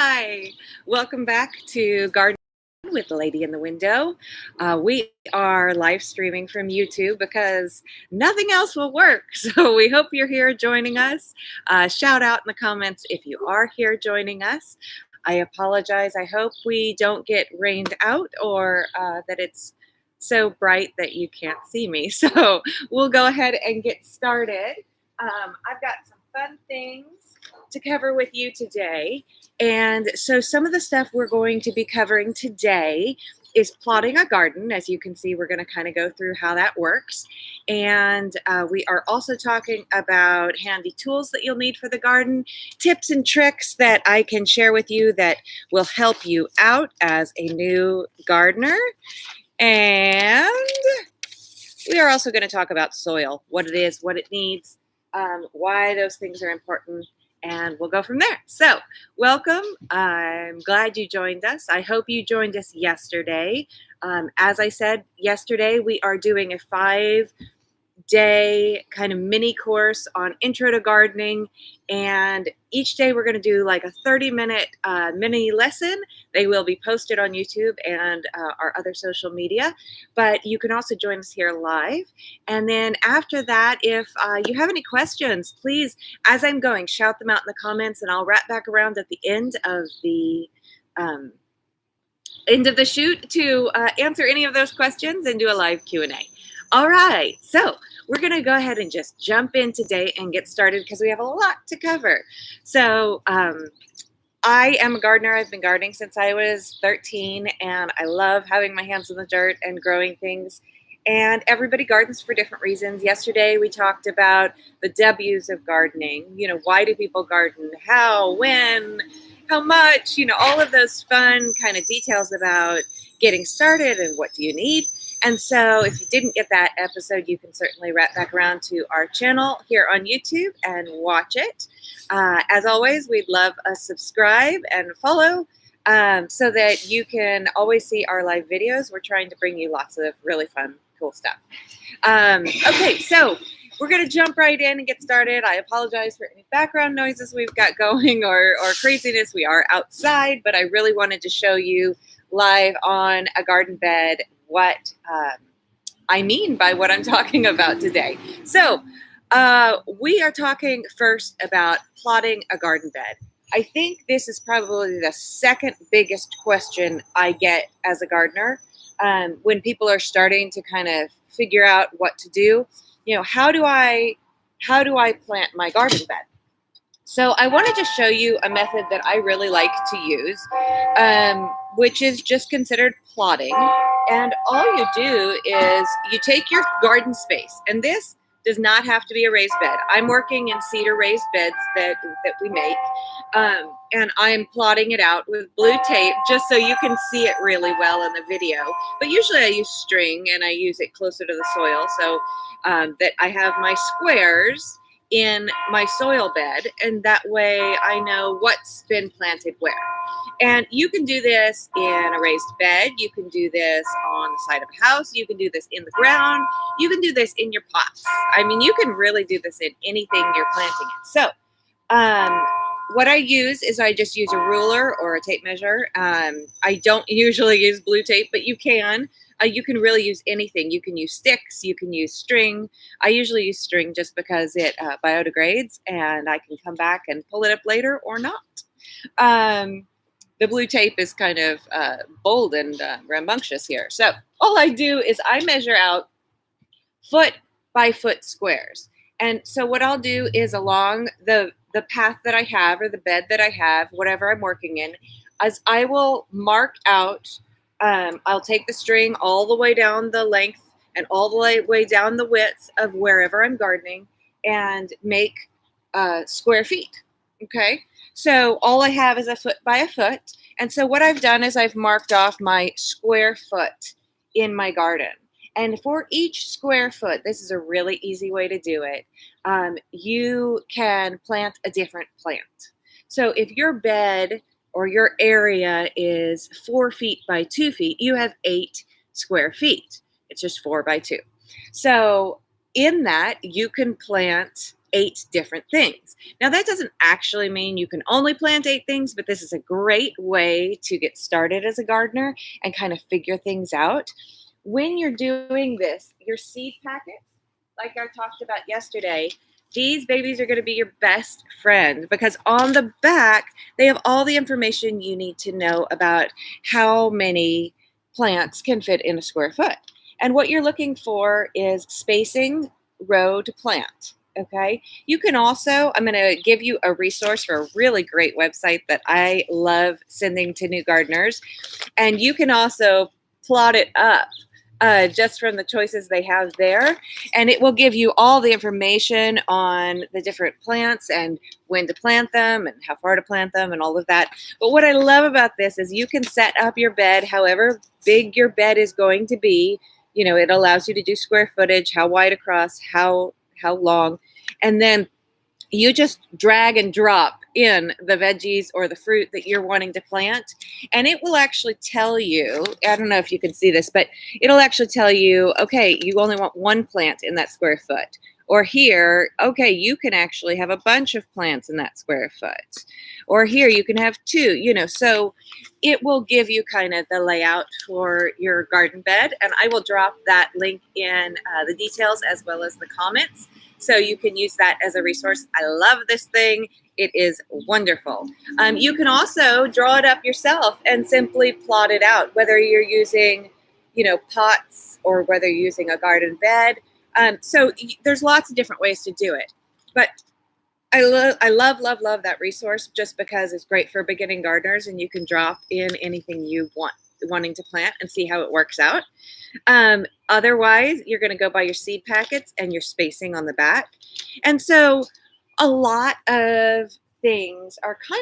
Hi, welcome back to Garden with the Lady in the Window. We are live streaming from YouTube because nothing else will work. So we hope you're here joining us. Shout out in the comments if you are here joining us. I apologize. I hope we don't get rained out or that it's so bright that you can't see me. So we'll go ahead and get started. I've got some fun things to cover with you today. And so some of the stuff we're going to be covering today is plotting a garden. As you can see, we're going to kind of go through how that works. And we are also talking about handy tools that you'll need for the garden, tips and tricks that I can share with you that will help you out as a new gardener. And we are also going to talk about soil, what it is, what it needs, why those things are important, and we'll go from there. So, welcome. I'm glad you joined us. I hope you joined us yesterday. As I said yesterday, we are doing a 5-day kind of mini course on intro to gardening, and each day we're going to do like a 30-minute mini lesson. They will be posted on YouTube and our other social media, but you can also join us here live. And then after that, if you have any questions, please, as I'm going, shout them out in the comments, and I'll wrap back around at the end of the shoot to answer any of those questions and do a live Q&A. All right, so we're going to go ahead and just jump in today and get started because we have a lot to cover. So I am a gardener. I've been gardening since I was 13, and I love having my hands in the dirt and growing things. And everybody gardens for different reasons. Yesterday we talked about the W's of gardening. You know, why do people garden? How, when, how much? You know, all of those fun kind of details about getting started and what do you need. And so if you didn't get that episode, you can certainly wrap back around to our channel here on YouTube and watch it. As always, we'd love a subscribe and follow so that you can always see our live videos. We're trying to bring you lots of really fun, cool stuff. Okay, so we're going to jump right in and get started. I apologize for any background noises we've got going or craziness. We are outside, but I really wanted to show you live on a garden bed what I mean by what I'm talking about today. So we are talking first about plotting a garden bed. I think this is probably the second biggest question I get as a gardener when people are starting to kind of figure out what to do. You know, how do I plant my garden bed? So I wanted to show you a method that I really like to use, which is just considered plotting. And all you do is you take your garden space, and this does not have to be a raised bed. I'm working in cedar raised beds that we make, and I'm plotting it out with blue tape just so you can see it really well in the video. But usually I use string, and I use it closer to the soil so that I have my squares in my soil bed, and that way I know what's been planted where. And you can do this in a raised bed. You can do this on the side of a house. You can do this in the ground. You can do this in your pots. I mean, you can really do this in anything you're planting in. So what I use is I just use a ruler or a tape measure. I don't usually use blue tape, but you can. You can really use anything. You can use sticks. You can use string. I usually use string just because it biodegrades, and I can come back and pull it up later or not. The blue tape is kind of bold and rambunctious here. So all I do is I measure out foot by foot squares. And so what I'll do is along the path that I have or the bed that I have, whatever I'm working in, as I will mark out, I'll take the string all the way down the length and all the way down the width of wherever I'm gardening and make square feet. Okay, so all I have is a foot by a foot. And so what I've done is I've marked off my square foot in my garden. And for each square foot, this is a really easy way to do it. You can plant a different plant. So if your bed or your area is 4 feet by 2 feet, you have 8 square feet. It's just 4 by 2. So in that, you can plant 8 different things. Now, that doesn't actually mean you can only plant 8 things, but this is a great way to get started as a gardener and kind of figure things out. When you're doing this, your seed packets, like I talked about yesterday, these babies are going to be your best friend because on the back, they have all the information you need to know about how many plants can fit in a square foot. And what you're looking for is spacing row to plant. Okay. You can also, I'm going to give you a resource for a really great website that I love sending to new gardeners. And you can also plot it up just from the choices they have there. And it will give you all the information on the different plants and when to plant them and how far to plant them and all of that. But what I love about this is you can set up your bed however big your bed is going to be. You know, it allows you to do square footage, how wide across, how long, and then you just drag and drop in the veggies or the fruit that you're wanting to plant. And it will actually tell you, I don't know if you can see this, but it'll actually tell you, okay, you only want 1 plant in that square foot. Or here, okay, you can actually have a bunch of plants in that square foot. Or here you can have 2, so it will give you kind of the layout for your garden bed. And I will drop that link in the details as well as the comments. So you can use that as a resource. I love this thing. It is wonderful. You can also draw it up yourself and simply plot it out, whether you're using, pots or whether you're using a garden bed. So there's lots of different ways to do it. But I love that resource just because it's great for beginning gardeners and you can drop in anything you wanting to plant and see how it works out. Otherwise, you're going to go by your seed packets and your spacing on the back. And so a lot of things are kind